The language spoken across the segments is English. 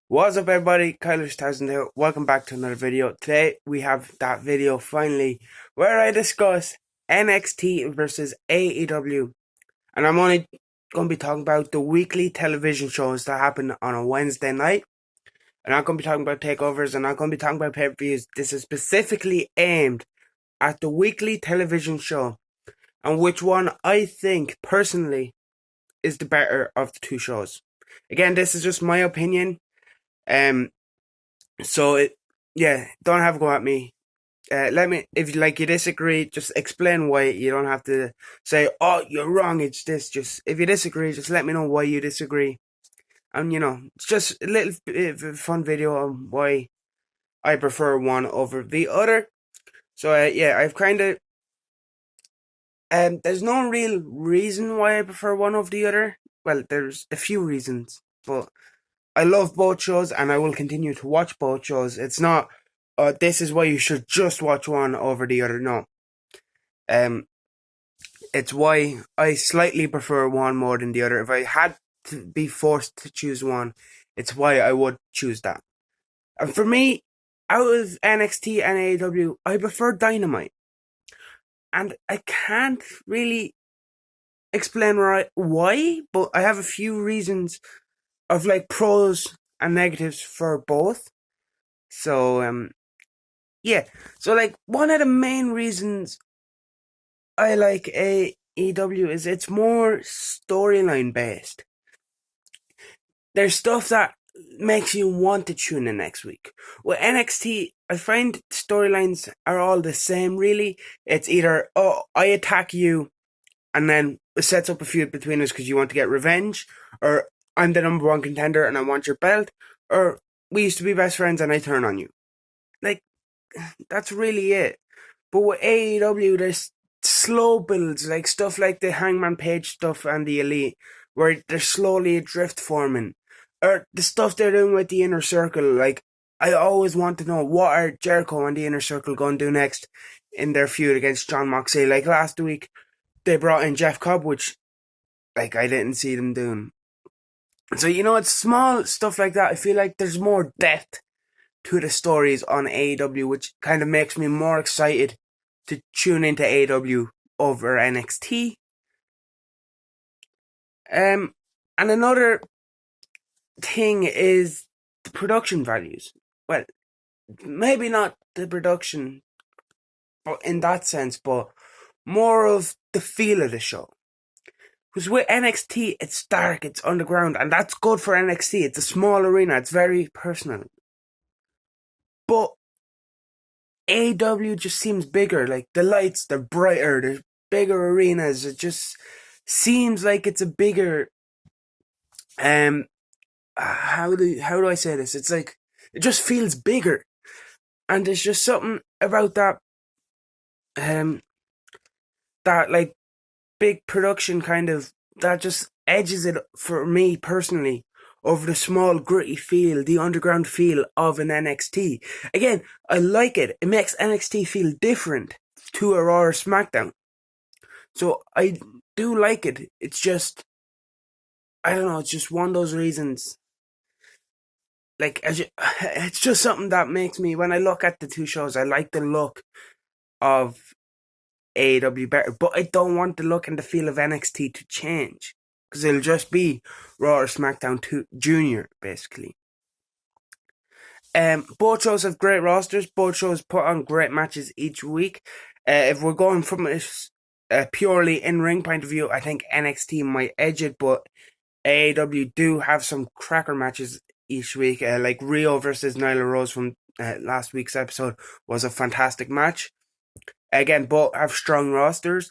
What's up, everybody? Kyler1000 here. Welcome back to another video. Today we have that video finally where I discuss NXT versus AEW, and I'm only going to be talking about the weekly television shows that happen on a Wednesday night. I'm not going to be talking about takeovers. I'm not going to be talking about pay-per-views. This is specifically aimed at the weekly television show and which one I think personally is the better of the two shows. Again, this is just my opinion. Um, yeah, don't have a go at me. Let me, if you disagree, just explain why. You don't have to say, "Oh, you're wrong." It's this. Just if you disagree, just let me know why you disagree. And it's just a little bit of a fun video on why I prefer one over the other. So yeah, I've kind of there's no real reason why I prefer one over the other. Well, there's a few reasons, but I love both shows and I will continue to watch both shows. It's not, this is why you should just watch one over the other. No. It's why I slightly prefer one more than the other. If I had to be forced to choose one, it's why I would choose that. And for me, out of NXT and AEW, I prefer Dynamite. And I can't really explain why, but I have a few reasons of pros and negatives for both. So yeah. So one of the main reasons I like AEW is it's more storyline based. There's stuff that makes you want to tune in next week. With NXT, I find storylines are all the same really. It's either, oh, I attack you and then it sets up a feud between us because you want to get revenge, or I'm the number one contender and I want your belt, or we used to be best friends and I turn on you. That's really it. But with AEW, there's slow builds, like stuff like the Hangman Page stuff and the Elite, where they're slowly drift forming. Or the stuff they're doing with the Inner Circle, I always want to know what are Jericho and the Inner Circle going to do next in their feud against Jon Moxley. Like last week, they brought in Jeff Cobb, which, I didn't see them doing. So, it's small stuff like that. I feel like there's more depth to the stories on AEW, which kind of makes me more excited to tune into AEW over NXT. And another thing is the production values. Well, maybe not the production, but in that sense, but more of the feel of the show. Because with NXT, it's dark, it's underground, and that's good for NXT. It's a small arena, it's very personal. But AEW just seems bigger. Like the lights, they're brighter, there's bigger arenas. It just seems like it's a bigger how do I say this? It's like it just feels bigger. And there's just something about that that big production kind of that just edges it for me personally over the small gritty feel, the underground feel of an NXT. Again, I like it. It makes NXT feel different to a Raw or SmackDown. So I do like it. It's just, I don't know, it's just one of those reasons. It's just something that makes me, when I look at the two shows, I like the look of AEW better, but I don't want the look and the feel of NXT to change because it'll just be Raw or SmackDown 2 Junior, basically. Both shows have great rosters. Both shows put on great matches each week. If we're going from a purely in-ring point of view, I think NXT might edge it, but AEW do have some cracker matches each week. Like Rio versus Nyla Rose from last week's episode was a fantastic match. Again, both have strong rosters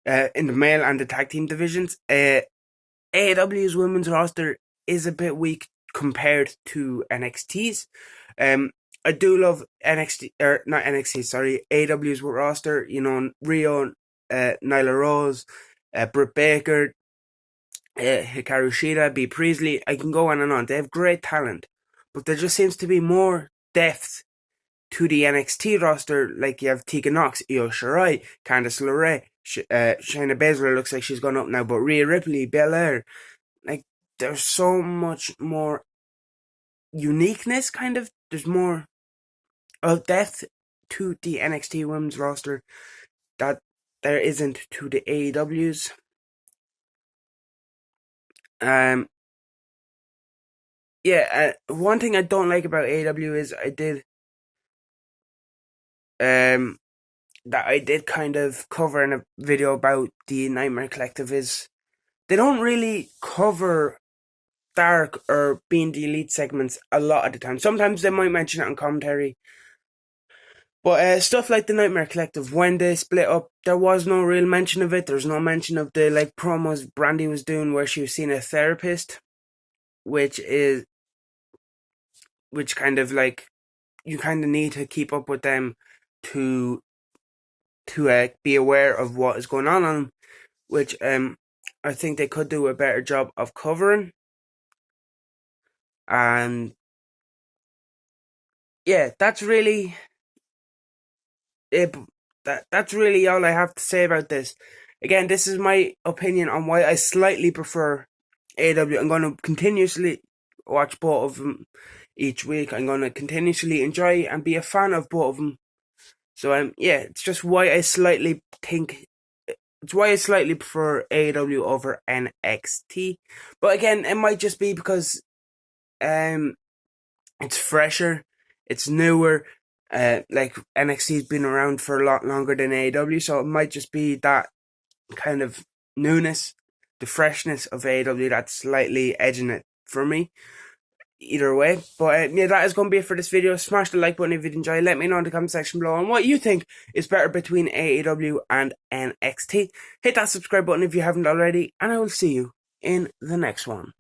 in the male and the tag team divisions. AEW's women's roster is a bit weak compared to NXT's. I do love NXT, or not NXT, sorry, AEW's roster. Rio, Nyla Rose, Britt Baker, Hikaru Shida, Bea Priestley. I can go on and on. They have great talent, but there just seems to be more depth to the NXT roster. Like you have Tegan Nox, Io Shirai, Candice LeRae, Shayna Baszler looks like she's gone up now, but Rhea Ripley, Belair. There's so much more uniqueness, kind of. There's more of depth to the NXT women's roster that there isn't to the AEW's. One thing I don't like about AEW is that I did kind of cover in a video about the Nightmare Collective is they don't really cover Dark or Being the Elite segments a lot of the time. Sometimes they might mention it on commentary. But stuff like the Nightmare Collective, when they split up, there was no real mention of it. There's no mention of the promos Brandy was doing where she was seeing a therapist, which kind of you kind of need to keep up with them to be aware of what is going on, which I think they could do a better job of covering. And yeah, that's really it. That's really all I have to say about this. Again, this is my opinion on why I slightly prefer AEW. I'm going to continuously watch both of them each week. I'm going to continuously enjoy and be a fan of both of them. So it's just why I slightly prefer AEW over NXT. But again, it might just be because it's fresher, it's newer. NXT's been around for a lot longer than AEW, so it might just be that kind of newness, the freshness of AEW that's slightly edging it for me. Either way, but that is going to be it for this video. Smash the like button if you enjoy. Let me know in the comment section below on what you think is better between AEW and NXT. Hit that subscribe button if you haven't already, and I will see you in the next one.